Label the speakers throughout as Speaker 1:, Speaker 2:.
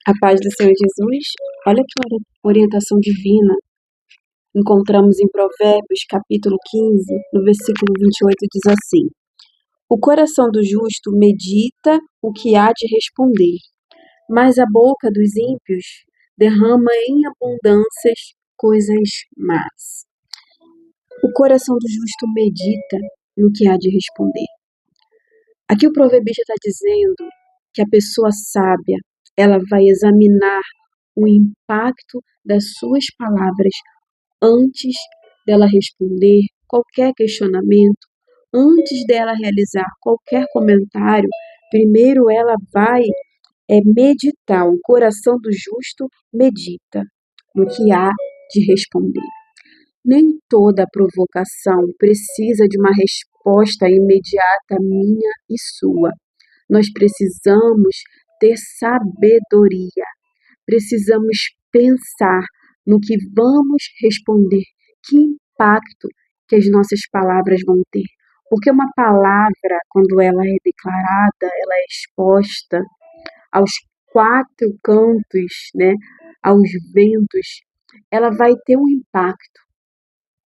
Speaker 1: A paz do Senhor Jesus, olha que orientação divina. Encontramos em Provérbios, capítulo 15, no versículo 28, diz assim: O coração do justo medita o que há de responder, mas a boca dos ímpios derrama em abundâncias coisas más. O coração do justo medita no que há de responder. Aqui o proverbista está dizendo que a pessoa sábia, ela vai examinar o impacto das suas palavras antes dela responder qualquer questionamento, antes dela realizar qualquer comentário. Primeiro ela vai meditar, o coração do justo medita no que há de responder. Nem toda provocação precisa de uma resposta imediata minha e sua. Nós precisamos ter sabedoria, precisamos pensar no que vamos responder, que impacto que as nossas palavras vão ter. Porque uma palavra, quando ela é declarada, ela é exposta aos quatro cantos, né, aos ventos, ela vai ter um impacto,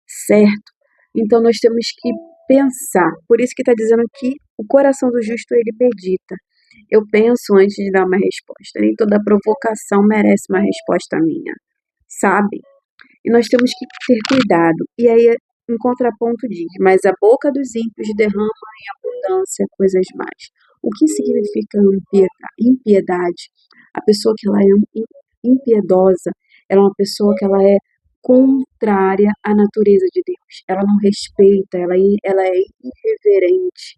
Speaker 1: certo? Então nós temos que pensar. Por isso que está dizendo que o coração do justo ele medita. Eu penso antes de dar uma resposta. Nem toda provocação merece uma resposta minha, sabe? E nós temos que ter cuidado. E aí, em contraponto diz, mas a boca dos ímpios derrama em abundância coisas más. O que significa impiedade? A pessoa que ela é impiedosa, ela é uma pessoa que ela é contrária à natureza de Deus. Ela não respeita, ela é irreverente.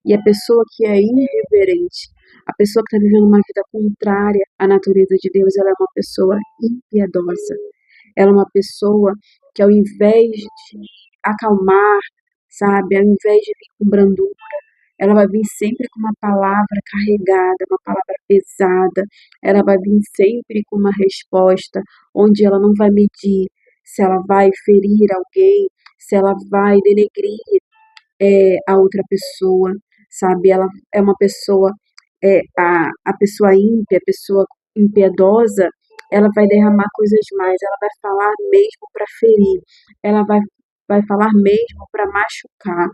Speaker 1: E a pessoa que é irreverente, a pessoa que está vivendo uma vida contrária à natureza de Deus, ela é uma pessoa impiedosa. Ela é uma pessoa que ao invés de acalmar, sabe, ao invés de vir com brandura, ela vai vir sempre com uma palavra carregada, uma palavra pesada. Ela vai vir sempre com uma resposta onde ela não vai medir se ela vai ferir alguém, se ela vai denegrir a outra pessoa, sabe? Ela é uma pessoa, a pessoa ímpia, a pessoa impiedosa, ela vai derramar coisas mais, ela vai falar mesmo para ferir, ela vai falar mesmo para machucar,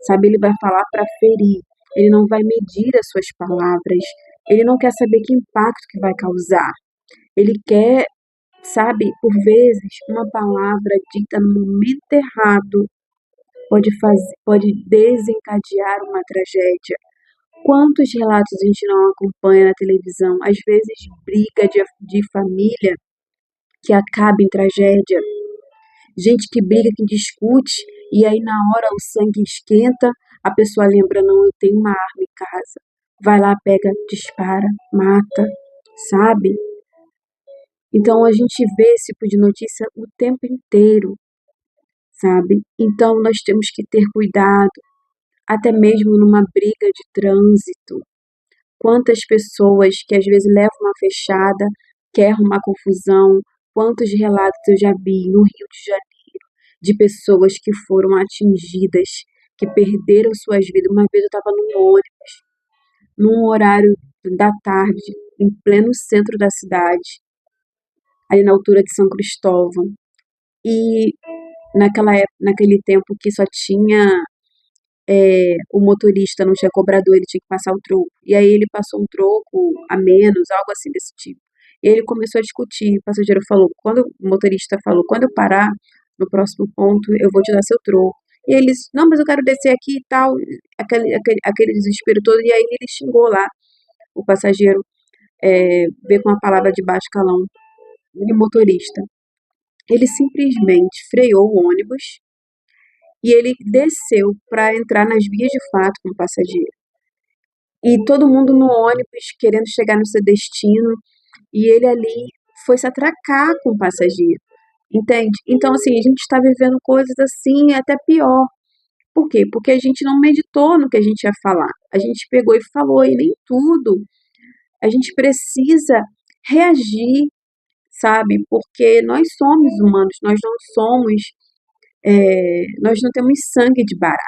Speaker 1: sabe? Ele vai falar para ferir, ele não vai medir as suas palavras, ele não quer saber que impacto que vai causar, ele quer, sabe, por vezes, uma palavra dita no momento errado pode desencadear uma tragédia. Quantos relatos a gente não acompanha na televisão? Às vezes, briga de família que acaba em tragédia. Gente que briga, que discute, e aí na hora o sangue esquenta, a pessoa lembra, não, eu tenho uma arma em casa. Vai lá, pega, dispara, mata, sabe? Então a gente vê esse tipo de notícia o tempo inteiro, sabe? Então nós temos que ter cuidado, até mesmo numa briga de trânsito. Quantas pessoas que às vezes levam uma fechada, quer arrumar confusão, quantos relatos eu já vi no Rio de Janeiro de pessoas que foram atingidas, que perderam suas vidas. Uma vez eu estava num ônibus, num horário da tarde, em pleno centro da cidade, ali na altura de São Cristóvão, e naquele tempo que só tinha o motorista, não tinha cobrador, ele tinha que passar o troco. E aí ele passou um troco a menos, algo assim desse tipo. E ele começou a discutir. O passageiro falou, quando o motorista falou, quando eu parar no próximo ponto, eu vou te dar seu troco. E eles, não, mas eu quero descer aqui e tal, aquele desespero todo. E aí ele xingou lá o passageiro, veio com uma palavra de baixo calão. E o motorista, ele simplesmente freou o ônibus e ele desceu para entrar nas vias de fato com o passageiro. E todo mundo no ônibus querendo chegar no seu destino, e ele ali foi se atracar com o passageiro, entende? Então, assim, a gente está vivendo coisas assim, até pior. Por quê? Porque a gente não meditou no que a gente ia falar. A gente pegou e falou, e nem tudo. A gente precisa reagir, sabe? Porque nós somos humanos, nós não temos sangue de barata,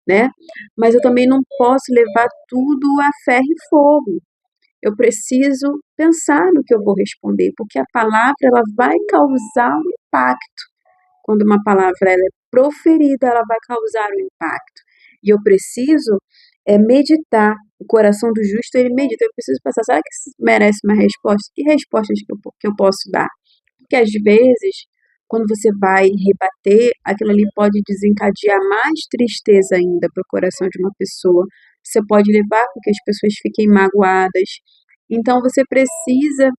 Speaker 1: né? Mas eu também não posso levar tudo a ferro e fogo. Eu preciso pensar no que eu vou responder, porque a palavra ela vai causar um impacto. Quando uma palavra ela é proferida, ela vai causar um impacto. E eu preciso meditar. O coração do justo, ele medita. Eu preciso pensar, será que isso merece uma resposta? Que respostas que eu posso dar? Porque às vezes, quando você vai rebater, aquilo ali pode desencadear mais tristeza ainda para o coração de uma pessoa. Você pode levar com que as pessoas fiquem magoadas. Então, você precisa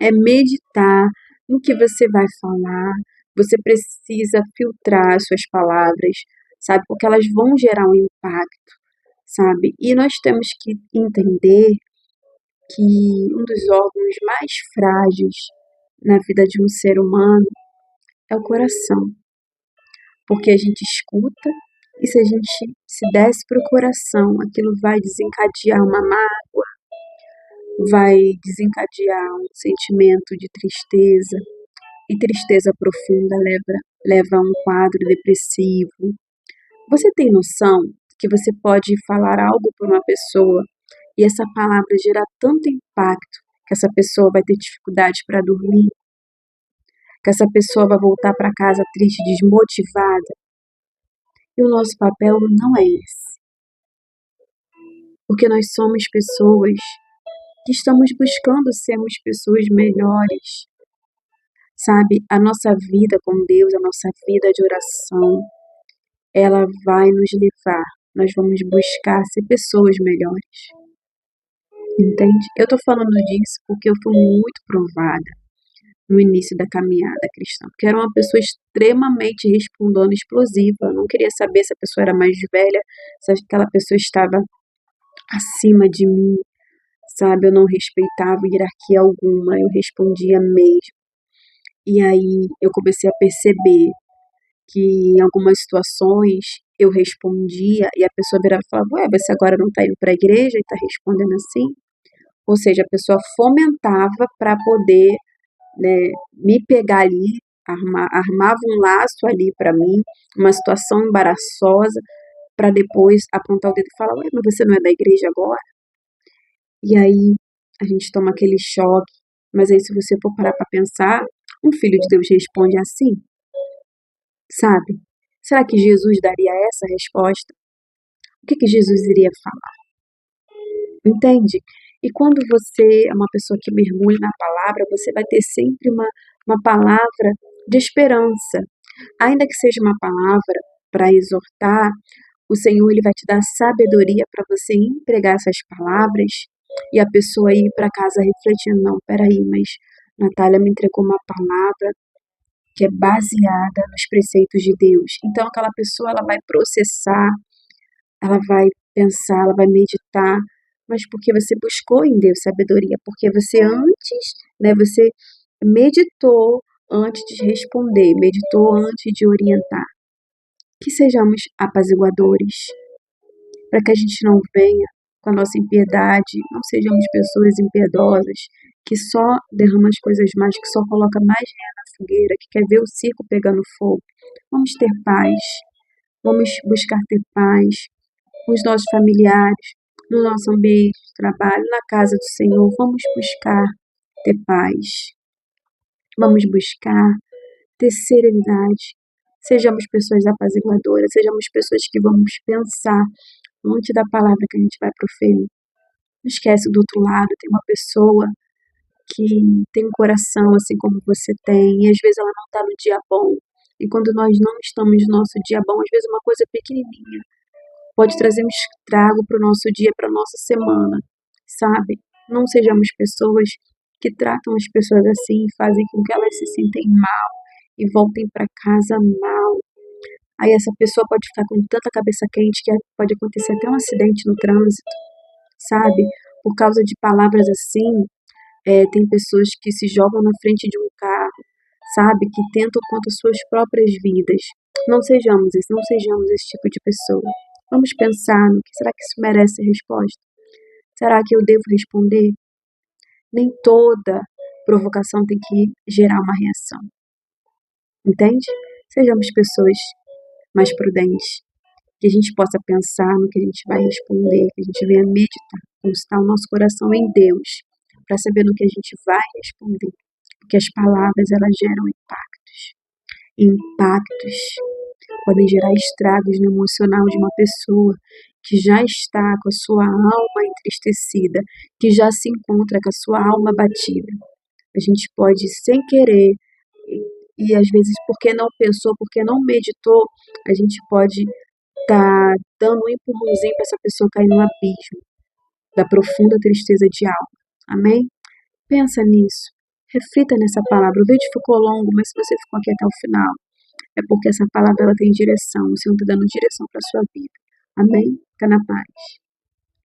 Speaker 1: meditar no que você vai falar. Você precisa filtrar as suas palavras, sabe? Porque elas vão gerar um impacto, sabe? E nós temos que entender que um dos órgãos mais frágeis na vida de um ser humano é o coração. Porque a gente escuta e se a gente se desce para o coração, aquilo vai desencadear uma mágoa, vai desencadear um sentimento de tristeza, e tristeza profunda leva a um quadro depressivo. Você tem noção que você pode falar algo para uma pessoa e essa palavra gerar tanto impacto que essa pessoa vai ter dificuldade para dormir, que essa pessoa vai voltar para casa triste, desmotivada? E o nosso papel não é esse, porque nós somos pessoas que estamos buscando sermos pessoas melhores, sabe? A nossa vida com Deus, a nossa vida de oração, ela vai nos levar, nós vamos buscar ser pessoas melhores, entende? Eu tô falando disso porque eu fui muito provada no início da caminhada cristã, porque era uma pessoa extremamente respondona, explosiva. Eu não queria saber se a pessoa era mais velha, se aquela pessoa estava acima de mim, sabe? Eu não respeitava hierarquia alguma, eu respondia mesmo. E aí eu comecei a perceber que em algumas situações eu respondia e a pessoa virava e falava, ué, você agora não está indo para a igreja e está respondendo assim? Ou seja, a pessoa fomentava para poder, né, me pegar ali, armava um laço ali para mim, uma situação embaraçosa, para depois apontar o dedo e falar, ué, mas você não é da igreja agora? E aí a gente toma aquele choque, mas aí se você for parar para pensar, um filho de Deus responde assim, sabe? Será que Jesus daria essa resposta? O que Jesus iria falar? Entende? E quando você é uma pessoa que mergulha na palavra, você vai ter sempre uma palavra de esperança. Ainda que seja uma palavra para exortar, o Senhor ele vai te dar sabedoria para você empregar essas palavras e a pessoa ir para casa refletindo, não, peraí, mas Natália me entregou uma palavra que é baseada nos preceitos de Deus. Então aquela pessoa ela vai processar, ela vai pensar, ela vai meditar, mas porque você buscou em Deus sabedoria, porque você antes, né, você meditou antes de responder, meditou antes de orientar. Que sejamos apaziguadores, para que a gente não venha com a nossa impiedade, não sejamos pessoas impiedosas, que só derrama as coisas mais, que só coloca mais lenha na fogueira, que quer ver o circo pegando fogo. Vamos ter paz, vamos buscar ter paz com os nossos familiares, no nosso ambiente de trabalho, na casa do Senhor. Vamos buscar ter paz, vamos buscar ter serenidade. Sejamos pessoas apaziguadoras, sejamos pessoas que vamos pensar antes da palavra que a gente vai proferir. Não esquece do outro lado, tem uma pessoa que tem um coração assim como você tem, e às vezes ela não está no dia bom. E quando nós não estamos no nosso dia bom, às vezes uma coisa pequenininha pode trazer um estrago para o nosso dia, para a nossa semana, sabe? Não sejamos pessoas que tratam as pessoas assim e fazem com que elas se sintem mal e voltem para casa mal. Aí essa pessoa pode ficar com tanta cabeça quente que pode acontecer até um acidente no trânsito, sabe? Por causa de palavras assim, tem pessoas que se jogam na frente de um carro, sabe? Que tentam contra suas próprias vidas. Não sejamos esse tipo de pessoa. Vamos pensar no que será que isso merece resposta? Será que eu devo responder? Nem toda provocação tem que gerar uma reação, entende? Sejamos pessoas mais prudentes que a gente possa pensar no que a gente vai responder, que a gente venha meditar, constar o nosso coração em Deus, para saber no que a gente vai responder, porque as palavras elas geram impactos, podem gerar estragos no emocional de uma pessoa que já está com a sua alma entristecida, que já se encontra com a sua alma batida. A gente pode, sem querer, e às vezes porque não pensou, porque não meditou, a gente pode estar dando um empurrãozinho para essa pessoa cair no abismo da profunda tristeza de alma. Amém? Pensa nisso. Reflita nessa palavra. O vídeo ficou longo, mas se você ficou aqui até o final, é porque essa palavra ela tem direção. O Senhor está dando direção para a sua vida. Amém? Fica na paz.